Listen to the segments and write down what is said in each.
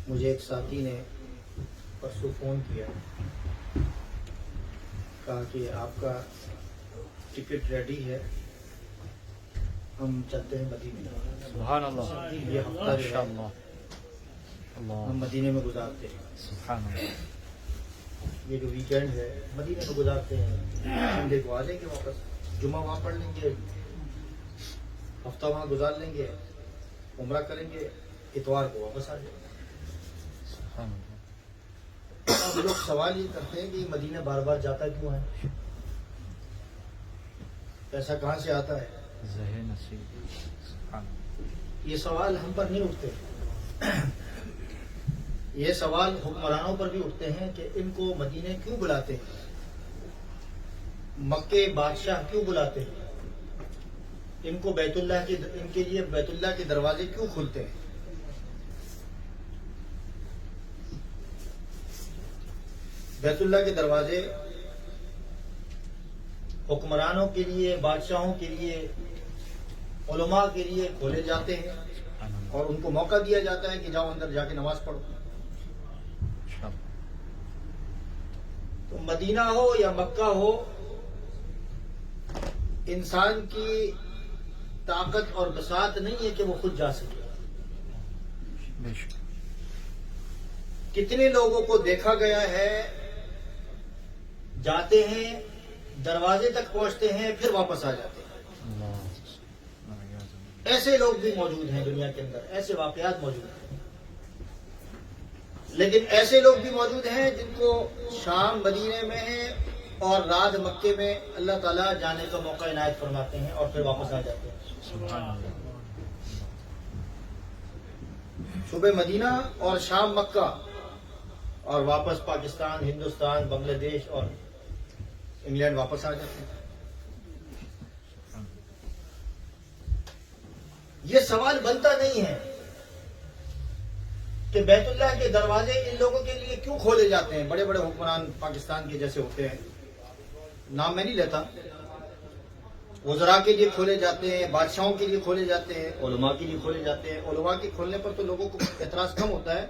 مجھے ایک ساتھی نے پرسوں فون کیا، کہا کہ آپ کا ٹکٹ ریڈی ہے، ہم چلتے ہیں مدینے۔ سبحان اللہ، یہ ہفتہ جو ہے ہم مدینے میں گزارتے ہیں۔ سبحان اللہ، یہ جو ویکینڈ ہے مدینے میں گزارتے ہیں۔ سنڈے کو آ جائیں گے واپس، جمعہ وہاں پڑھ لیں گے، ہفتہ وہاں گزار لیں گے، عمرہ کریں گے، اتوار کو واپس آ جائیں گے۔ سبحان اللہ۔ اب لوگ سوال یہ کرتے ہیں کہ مدینہ بار بار جاتا کیوں ہے، پیسہ کہاں سے آتا ہے؟ ذہن نصیب، سبحان اللہ۔ یہ سوال ہم پر نہیں اٹھتے، یہ سوال حکمرانوں پر بھی اٹھتے ہیں کہ ان کو مدینے کیوں بلاتے ہیں، مکے بادشاہ کیوں بلاتے ہیں، ان کو بیت اللہ کے ان کے لیے بیت اللہ کے دروازے کیوں کھلتے ہیں۔ بیت اللہ کے دروازے حکمرانوں کے لیے، بادشاہوں کے لیے، علماء کے لیے کھولے جاتے ہیں اور ان کو موقع دیا جاتا ہے کہ جاؤ اندر جا کے نماز پڑھو۔ تو مدینہ ہو یا مکہ ہو، انسان کی طاقت اور بساط نہیں ہے کہ وہ خود جا سکے۔ کتنے لوگوں کو دیکھا گیا ہے جاتے ہیں، دروازے تک پہنچتے ہیں، پھر واپس آ جاتے ہیں۔ ایسے لوگ بھی موجود ہیں دنیا کے اندر، ایسے واقعات موجود ہیں۔ لیکن ایسے لوگ بھی موجود ہیں جن کو شام مدینے میں ہے اور رات مکے میں اللہ تعالیٰ جانے کا موقع عنایت فرماتے ہیں اور پھر واپس آ جاتے ہیں۔ سبحان اللہ۔ صبح مدینہ اور شام مکہ اور واپس پاکستان، ہندوستان، بنگلہ دیش اور انگلینڈ واپس آ جاتے ہیں۔ یہ سوال بنتا نہیں ہے کہ بیت اللہ کے دروازے ان لوگوں کے لیے کیوں کھولے جاتے ہیں۔ بڑے بڑے حکمران پاکستان کے جیسے ہوتے ہیں، نام میں نہیں لیتا، وزراء کے لیے کھولے جاتے ہیں، بادشاہوں کے لیے کھولے جاتے ہیں، علماء کے لیے کھولے جاتے ہیں۔ علماء کے کھولنے پر تو لوگوں کو اعتراض کم ہوتا ہے،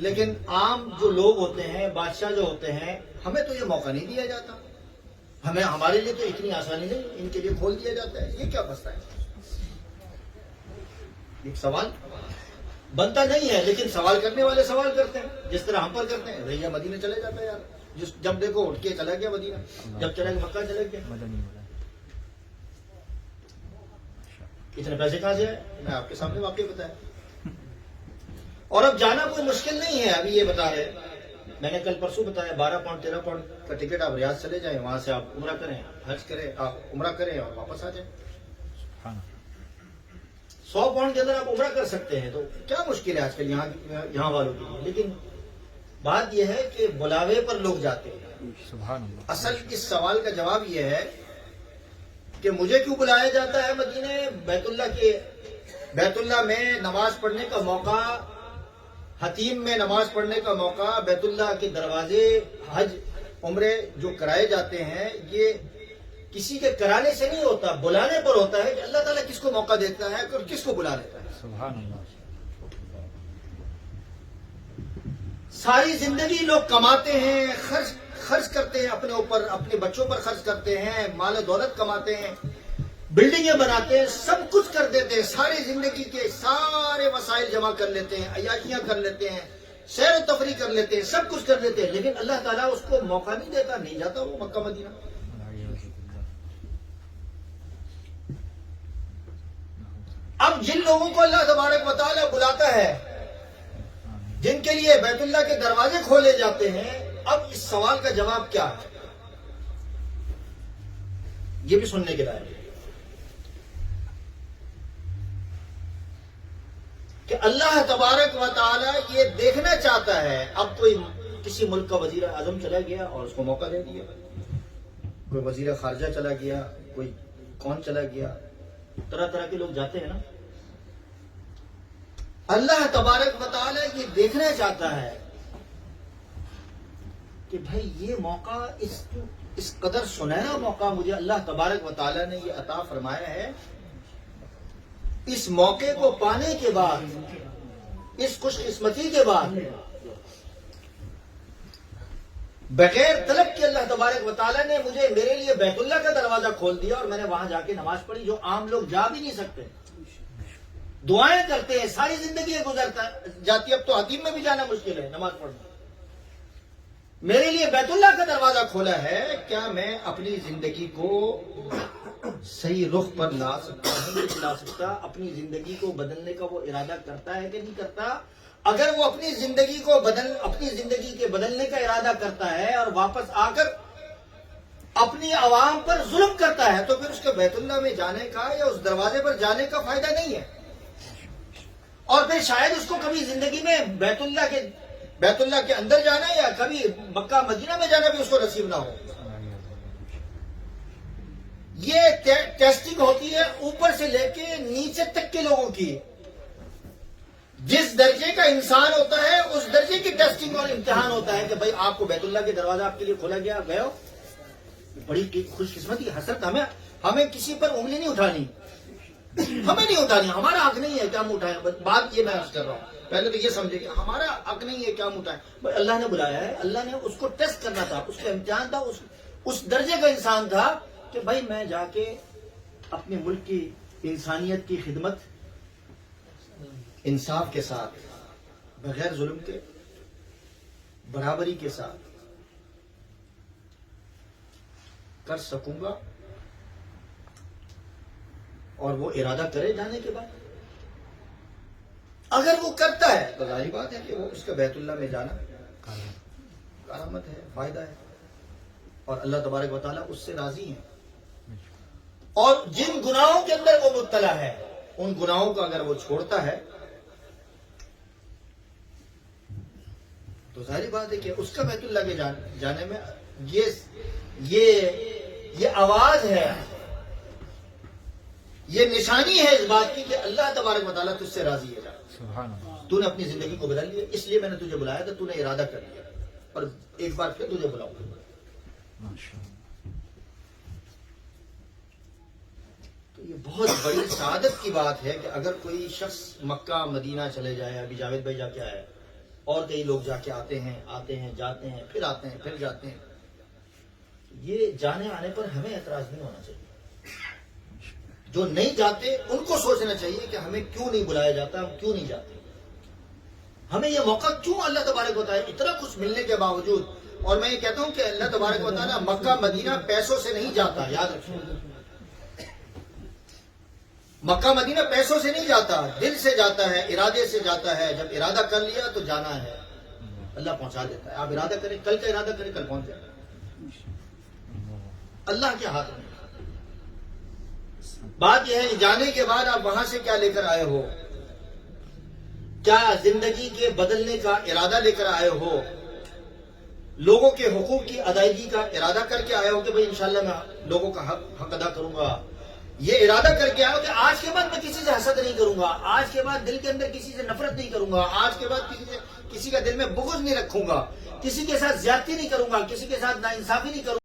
لیکن عام جو لوگ ہوتے ہیں، بادشاہ جو ہوتے ہیں، ہمیں تو یہ موقع نہیں دیا جاتا، ہمارے لیے تو اتنی آسانی نہیں، ان کے لیے کھول دیا جاتا ہے۔ یہ کیا مسئلہ ہے؟ ایک سوال بنتا نہیں ہے، لیکن سوال کرنے والے سوال کرتے ہیں، جس طرح ہم پر کرتے ہیں۔ بھیا مدینہ چلے جاتا ہے یار، جب دیکھو اٹھ کے چلا گیا مدینہ، جب چلا گیا مکہ چلا گیا۔ اتنے پیسے کہاں سے آئے؟ میں آپ کے سامنے واقعہ بتایا۔ اور اب جانا کوئی مشکل نہیں ہے، ابھی یہ بتا رہے، میں نے کل پرسوں بتایا 12 پاؤنڈ 13 پاؤنڈ کا ٹکٹ، آپ ریاض چلے جائیں، وہاں سے آپ عمرہ کریں، حج کریں، آپ عمرہ کریں اور واپس آ جائیں۔ 100 پاؤنڈ کے اندر آپ عمرہ کر سکتے ہیں، تو کیا مشکل ہے آج کل یہاں والوں کے لیے۔ لیکن بات یہ ہے کہ بلاوے پر لوگ جاتے ہیں۔ سبحان اللہ۔ اصل اس سوال کا جواب یہ ہے کہ مجھے کیوں بلایا جاتا ہے مدینے؟ بیت اللہ میں نماز پڑھنے کا موقع، حتیم میں نماز پڑھنے کا موقع، بیت اللہ کے دروازے، حج عمرے جو کرائے جاتے ہیں، یہ کسی کے کرانے سے نہیں ہوتا، بلانے پر ہوتا ہے کہ اللہ تعالیٰ کس کو موقع دیتا ہے اور کس کو بلا لیتا ہے۔ سبحان اللہ۔ ساری زندگی لوگ کماتے ہیں، خرچ کرتے ہیں اپنے اوپر، اپنے بچوں پر خرچ کرتے ہیں، مال و دولت کماتے ہیں، بلڈنگیں بناتے ہیں، سب کچھ کر دیتے ہیں، ساری زندگی کے سارے وسائل جمع کر لیتے ہیں، عیاشیاں کر لیتے ہیں، سیر و تفریح کر لیتے ہیں، سب کچھ کر دیتے ہیں، لیکن اللہ تعالیٰ اس کو موقع نہیں دیتا، نہیں جاتا وہ مکہ مدینہ۔ اب جن لوگوں کو اللہ تبارک و تعالیٰ بلاتا ہے، جن کے لیے بیت اللہ کے دروازے کھولے جاتے ہیں، اب اس سوال کا جواب کیا ہے، یہ بھی سننے کے لائق ہے کہ اللہ تبارک و تعالیٰ یہ دیکھنا چاہتا ہے۔ اب کوئی کسی ملک کا وزیر اعظم چلا گیا اور اس کو موقع دے دیا، کوئی وزیر خارجہ چلا گیا، کوئی کون چلا گیا، طرح طرح کے لوگ جاتے ہیں نا۔ اللہ تبارک و تعالیٰ یہ دیکھنا چاہتا ہے کہ بھائی یہ موقع، اس قدر سنہرا موقع مجھے اللہ تبارک و تعالیٰ نے یہ عطا فرمایا ہے، اس موقع کو پانے کے بعد اس خوش قسمتی کے بعد بغیر طلب کے اللہ تبارک و تعالیٰ نے میرے لیے بیت اللہ کا دروازہ کھول دیا، اور میں نے وہاں جا کے نماز پڑھی جو عام لوگ جا بھی نہیں سکتے. دعائیں کرتے ہیں، ساری زندگی گزرتا جاتی، اب تو حتیم میں بھی جانا مشکل ہے نماز پڑھنا. میرے لیے بیت اللہ کا دروازہ کھولا ہے، کیا میں اپنی زندگی کو صحیح رخ پر لا سکتا ہوں؟ نہیں لا سکتا. اپنی زندگی کو بدلنے کا وہ ارادہ کرتا ہے کہ نہیں کرتا؟ اگر وہ اپنی زندگی کے بدلنے کا ارادہ کرتا ہے اور واپس آ کر اپنی عوام پر ظلم کرتا ہے، تو پھر اس کے بیت اللہ میں جانے کا یا اس دروازے پر جانے کا فائدہ نہیں ہے. اور پھر شاید اس کو کبھی زندگی میں بیت اللہ کے اندر جانا یا کبھی مکہ مدینہ میں جانا بھی اس کو نصیب نہ ہو. یہ ٹیسٹنگ ہوتی ہے اوپر سے لے کے نیچے تک کے لوگوں کی. جس درجے کا انسان ہوتا ہے اس درجے کی ٹیسٹنگ اور امتحان ہوتا ہے کہ بھائی آپ کو بیت اللہ کے دروازہ آپ کے لیے کھولا گیا، گئے ہو. بڑی خوش قسمتی حسرت. ہمیں کسی پر انگلی نہیں اٹھانی، ہمیں نہیں اٹھانی. ہمارا حق نہیں ہے کہ ہم اٹھائیں. بات یہ میں عرض کر رہا ہوں، پہلے تو یہ سمجھے کہ ہمارا حق نہیں ہے کہ ہم اٹھائیں. بھائی اللہ نے بلایا ہے، اللہ نے اس کو ٹیسٹ کرنا تھا، اس کا امتحان تھا. اس درجے کا انسان تھا کہ بھائی میں جا کے اپنے ملک کی انسانیت کی خدمت انصاف کے ساتھ، بغیر ظلم کے، برابری کے ساتھ کر سکوں گا. اور وہ ارادہ کرے جانے کے بعد، اگر وہ کرتا ہے تو ظاہر بات ہے کہ وہ اس کا بیت اللہ میں جانا کرامت ہے، فائدہ ہے، اور اللہ تبارک و تعالیٰ اس سے راضی ہیں. اور جن گناہوں کے اندر وہ مبتلا ہے، ان گناہوں کو اگر وہ چھوڑتا ہے تو ظاہر بات ہے کہ اس کا بیت اللہ کے جانے میں یہ آواز ہے، یہ نشانی ہے اس بات کی کہ اللہ تبارک و تعالیٰ تجھ سے راضی ہے. سبحان اللہ. تو نے اپنی زندگی کو بدل لیا، اس لیے میں نے تجھے بلایا تھا، تو نے ارادہ کر لیا، اور ایک بار پھر تجھے بلاؤں گا. ماشاء اللہ. تو یہ بہت بڑی سعادت کی بات ہے کہ اگر کوئی شخص مکہ مدینہ چلے جائے. ابھی جاوید بھائی جا کے آئے، اور کئی لوگ جا کے آتے ہیں، جاتے ہیں، پھر آتے ہیں، پھر جاتے ہیں. یہ جانے آنے پر ہمیں اعتراض نہیں ہونا چاہیے. جو نہیں جاتے ان کو سوچنا چاہیے کہ ہمیں کیوں نہیں بلایا جاتا، ہم کیوں نہیں جاتے، ہمیں یہ موقع کیوں اللہ تبارک و تعالیٰ اتنا کچھ ملنے کے باوجود. اور میں یہ کہتا ہوں کہ اللہ تبارک و تعالیٰ مکہ مدینہ پیسوں سے نہیں جاتا، یاد رکھیں. مکہ مدینہ پیسوں سے نہیں جاتا، دل سے جاتا ہے، ارادے سے جاتا ہے. جب ارادہ کر لیا تو جانا ہے، اللہ پہنچا دیتا ہے. آپ ارادہ کریں، کل کا ارادہ کریں، کل پہنچ جائے گا. اللہ کے ہاتھ میں. بات یہ ہے جانے کے بعد آپ وہاں سے کیا لے کر آئے ہو. کیا زندگی کے بدلنے کا ارادہ لے کر آئے ہو؟ لوگوں کے حقوق کی ادائیگی کا ارادہ کر کے آئے ہو کہ بھئی انشاءاللہ میں لوگوں کا حق ادا کروں گا. یہ ارادہ کر کے آئے ہو کہ آج کے بعد میں کسی سے حسد نہیں کروں گا، آج کے بعد دل کے اندر کسی سے نفرت نہیں کروں گا، آج کے بعد کسی کا دل میں بغض نہیں رکھوں گا، کسی کے ساتھ زیادتی نہیں کروں گا، کسی کے ساتھ ناانصافی نہیں کروں گا.